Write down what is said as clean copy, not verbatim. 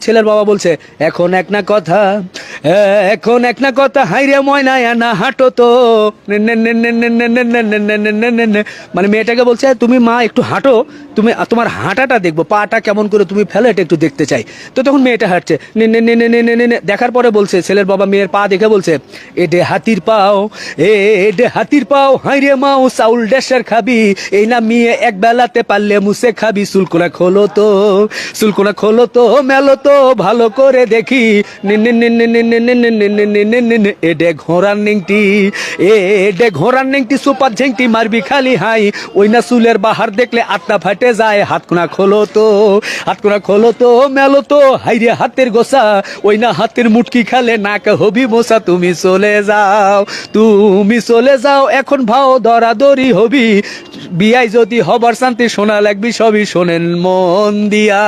ছেলের বাবা বলছে এখন এক না কথা, এখন এক না কথা, হাইরে ময়না না হাঁটো তো, মানে মেয়েটাকে বলছে তুমি মা একটু হাঁটো, তুমি তোমার হাঁটাটা দেখবো, পাটা কেমন করে তুমি ফেলো এটা একটু দেখতে চাই। তো তখন মেয়েটা হাঁটছে, দেখার পরে বলছে ছেলের বাবা মেয়ের পা দেখে বলছে এডে হাতির পাও, এডে হাতির পাও, হাইরে মাও চাউল ডেসার খাবি, এই না মেয়ে এক বেলাতে পারলে মুছে খাবি, চুলকোনা খোলো তো, চুলকোনা খোলো তো, মেলো তো ভালো করে দেখি, এডে ঘোড়ার নেংটি, এডে ঘোড়ার নেংটি, সুপার ঝেংটি মারবি খালি হাই, ওই না চুলের বাহার দেখলে আত্মা ফাটে যায়, হাতকোনা খোলো তো, হাতকোনা খোলো তো, মেলো তো, হাইরে হাতের গোসা, ওই না হাতের মুটকি খালে নাক হবি মোসা, তুমি চলে যাও, তুমি চলে যাও, এখন ভাও দরাদরি হবি, বিয়াই যদি হবার শান্তি শোনা লাগবি, সবই শোনেন মন দিয়া।